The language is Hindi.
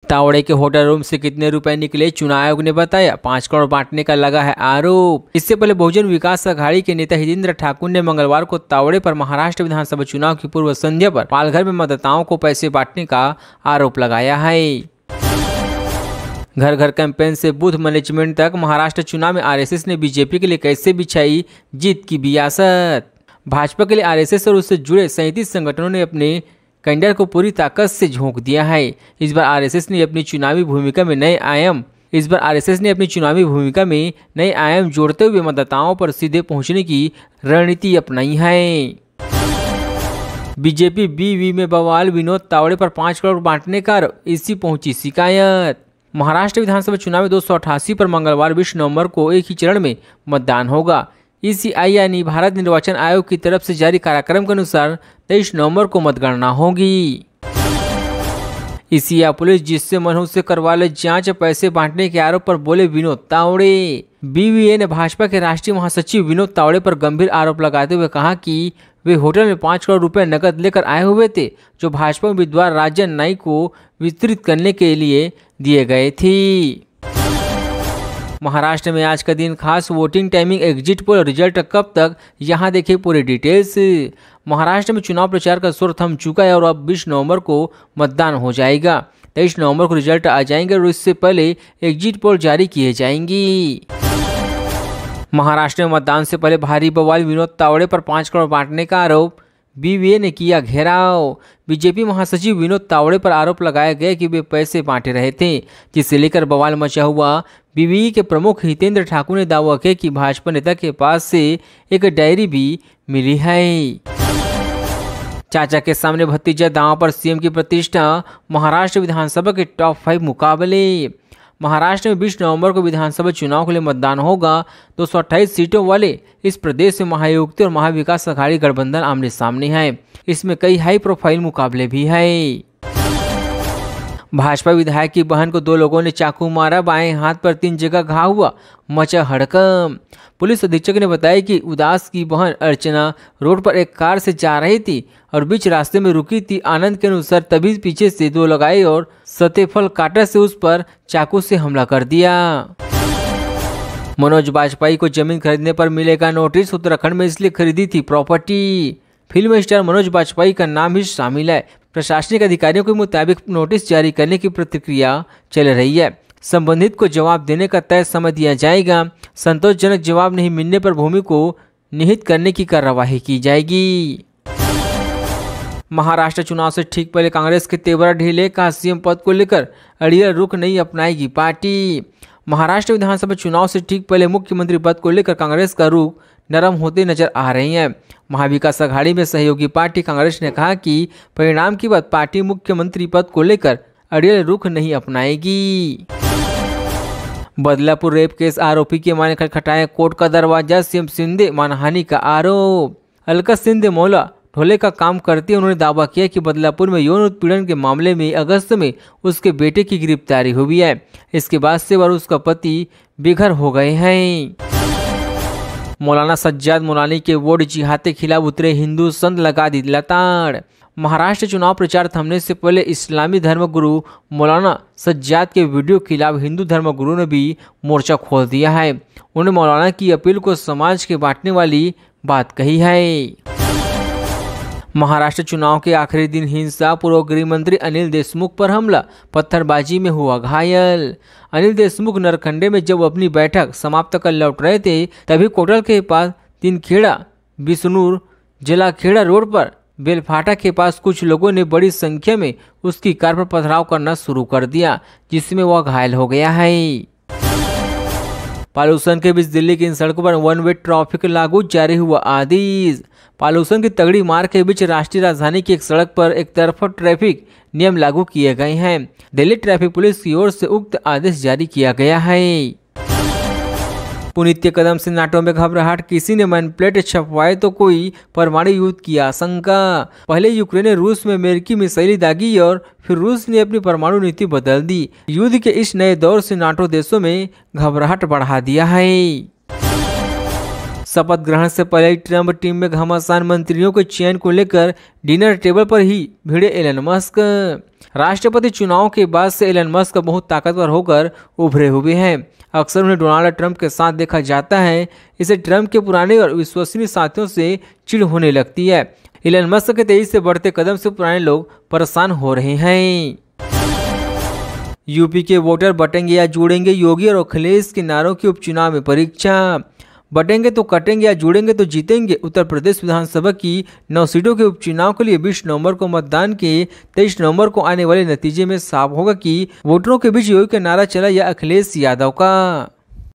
तावड़े के होटल रूम से कितने रुपए निकले, चुनाव आयोग ने बताया। 5 करोड़ बांटने का लगा है आरोप। इससे पहले बहुजन विकास अघाड़ी के नेता हितेंद्र ठाकुर ने मंगलवार को तावड़े पर महाराष्ट्र विधानसभा चुनाव की पूर्व संध्या पर पालघर में मतदाताओं को पैसे बांटने का आरोप लगाया है। घर घर कैंपेन से बूथ मैनेजमेंट तक महाराष्ट्र चुनाव में आरएसएस ने बीजेपी के लिए कैसे बिछाई जीत की बियासत। भाजपा के लिए आरएसएस और उससे जुड़े 37 संगठनों ने अपने कैंडर को पूरी ताकत से झोंक दिया है। इस बार आरएसएस ने अपनी चुनावी भूमिका में नए आयाम जोड़ते हुए मतदाताओं पर सीधे पहुंचने की रणनीति अपनाई है। बीजेपी बीवी में बवाल, विनोद तावड़े पर 5 करोड़ बांटने का इसी पहुंची शिकायत। महाराष्ट्र विधानसभा चुनाव में 288 पर मंगलवार 20 नवंबर को एक ही चरण में मतदान होगा। ईसीआई यानी भारत निर्वाचन आयोग की तरफ से जारी कार्यक्रम के अनुसार 23 नवंबर को मतगणना होगी। ईसीआई पुलिस जिससे मन हो उससे करवा ले जांच, पैसे बांटने के आरोप पर बोले विनोद तावड़े। बीवीए ने भाजपा के राष्ट्रीय महासचिव विनोद तावड़े पर गंभीर आरोप लगाते हुए कहा कि वे होटल में 5 करोड़ रुपए नकद लेकर आए हुए थे, जो भाजपा उम्मीदवार राजन नाईक को वितरित करने के लिए दिए गए थे। महाराष्ट्र में आज का दिन खास, voting timing, exit poll result कब तक, यहाँ देखें पूरी डिटेल्स। महाराष्ट्र में चुनाव प्रचार का सुर थम चुका है और अब 20 नवंबर को मतदान हो जाएगा। 23 नवंबर को रिजल्ट आ जाएंगे और इससे पहले एग्जिट पोल जारी किए जाएंगी। महाराष्ट्र में मतदान से पहले भारी बवाल, विनोद तावड़े पर 5 करोड़ बांटने का आरोप, बीवीए ने किया घेराव। बीजेपी महासचिव विनोद तावड़े पर आरोप लगाया गया कि वे पैसे बांटे रहे थे, जिसे लेकर बवाल मचा हुआ। बीवीए के प्रमुख हितेंद्र ठाकुर ने दावा किया कि भाजपा नेता के पास से एक डायरी भी मिली है। चाचा के सामने भतीजा दांव पर सीएम की प्रतिष्ठा, महाराष्ट्र विधानसभा के टॉप 5 मुकाबले। महाराष्ट्र में 20 नवंबर को विधानसभा चुनाव के लिए मतदान होगा। 228 सीटों वाले इस प्रदेश में महायुति और महाविकास अघाड़ी गठबंधन आमने सामने है। इसमें कई हाई प्रोफाइल मुकाबले भी है। भाजपा विधायक की बहन को 2 लोगों ने चाकू मारा, बाएं हाथ पर 3 जगह घाव हुआ, मचा हड़कंप। पुलिस अधीक्षक ने बताया कि उदास की बहन अर्चना रोड पर एक कार से जा रही थी और बीच रास्ते में रुकी थी। आनंद के अनुसार तभी पीछे से 2 लगाए और सतेफल काटा से उस पर चाकू से हमला कर दिया। मनोज बाजपेयी को जमीन खरीदने पर मिलेगा नोटिस, उत्तराखंड में इसलिए खरीदी थी property. Film star Manoj Bajpayee का नाम भी शामिल है। प्रशासनिक अधिकारियों के मुताबिक नोटिस जारी करने की प्रक्रिया चल रही है। संबंधित को जवाब देने का तय समय दिया जाएगा। संतोषजनक जवाब नहीं मिलने पर भूमि को निहित करने की कार्यवाही की जाएगी। महाराष्ट्र चुनाव से ठीक पहले कांग्रेस के तेवर ढीले, का सीएम पद को लेकर अड़ियल रुख नहीं अपनाएगी पार्टी। महाराष्ट्र विधानसभा चुनाव से ठीक पहले मुख्यमंत्री पद को लेकर कांग्रेस का रुख नरम होते नजर आ रही है। महाविकास अघाड़ी में सहयोगी पार्टी कांग्रेस ने कहा कि परिणाम के बाद पार्टी मुख्यमंत्री पद को लेकर अड़ियल रुख नहीं अपनाएगी। बदलापुर रेप केस आरोपी के माने खटखटाया कोर्ट का दरवाजा, सीएम शिंदे मानहानि का आरोप। अलका शिंदे मौला ढोले का काम करते उन्होंने दावा किया कि बदलापुर में यौन उत्पीड़न के मामले में अगस्त में उसके बेटे की गिरफ्तारी हुई है। इसके बाद से वह उसका पति बेघर हो गए हैं। मौलाना सज्जाद मौलानी के वोट जिहाद के खिलाफ उतरे हिंदू संत लगा दी लताड़। महाराष्ट्र चुनाव प्रचार थमने से पहले इस्लामी धर्मगुरु मौलाना सज्जाद के वीडियो खिलाफ हिंदू धर्मगुरु ने भी मोर्चा खोल दिया है। उन्होंने मौलाना की अपील को समाज के बांटने वाली बात कही है। महाराष्ट्र चुनाव के आखिरी दिन हिंसा, पूर्व गृह मंत्री अनिल देशमुख पर हमला, पत्थरबाजी में हुआ घायल। अनिल देशमुख नरखंडे में जब अपनी बैठक समाप्त कर लौट रहे थे तभी कोटल के पास 3 खेड़ा बिसनूर जिला खेड़ा रोड पर बेलफाटा के पास कुछ लोगों ने बड़ी संख्या में उसकी कार पर पथराव करना शुरू कर दिया, जिसमें वह घायल हो गया है। पॉल्यूशन के बीच दिल्ली की इन सड़कों पर 1 वे ट्रैफिक लागू, जारी हुआ आदेश। पॉल्यूशन की तगड़ी मार के बीच राष्ट्रीय राजधानी की एक सड़क पर एक तरफा ट्रैफिक नियम लागू किए गए हैं। दिल्ली ट्रैफिक पुलिस की ओर से उक्त आदेश जारी किया गया है। पुनीत के कदम से नाटो में घबराहट, किसी ने मैनप्लेट छपवाए तो कोई परमाणु युद्ध की आशंका। पहले यूक्रेन ने रूस में अमेरिकी मिसाइलें दागी और फिर रूस ने अपनी परमाणु नीति बदल दी। युद्ध के इस नए दौर से नाटो देशों में घबराहट बढ़ा दिया है। शपथ ग्रहण से पहले ट्रम्प टीम में घमासान, मंत्रियों के चयन को लेकर डिनर टेबल पर ही भिड़े एलन मस्क। राष्ट्रपति चुनाव के बाद से एलन मस्क बहुत ताकतवर होकर उभरे हुए हैं। अक्सर उन्हें डोनाल्ड ट्रंप के साथ देखा जाता है। इसे ट्रंप के पुराने और विश्वसनीय साथियों से चिढ़ होने लगती है। एलन मस्क के तेजी से बढ़ते कदम से पुराने लोग परेशान हो रहे हैं। यूपी के वोटर बटेंगे या जुड़ेंगे, योगी और अखिलेश के नारों के उपचुनाव में परीक्षा। बटेंगे तो कटेंगे या जुड़ेंगे तो जीतेंगे। उत्तर प्रदेश विधानसभा की 9 सीटों के उपचुनाव के लिए 20 नवंबर को मतदान के 23 नवंबर को आने वाले नतीजे में साफ होगा कि वोटरों के बीच योगी का नारा चला या अखिलेश यादव का।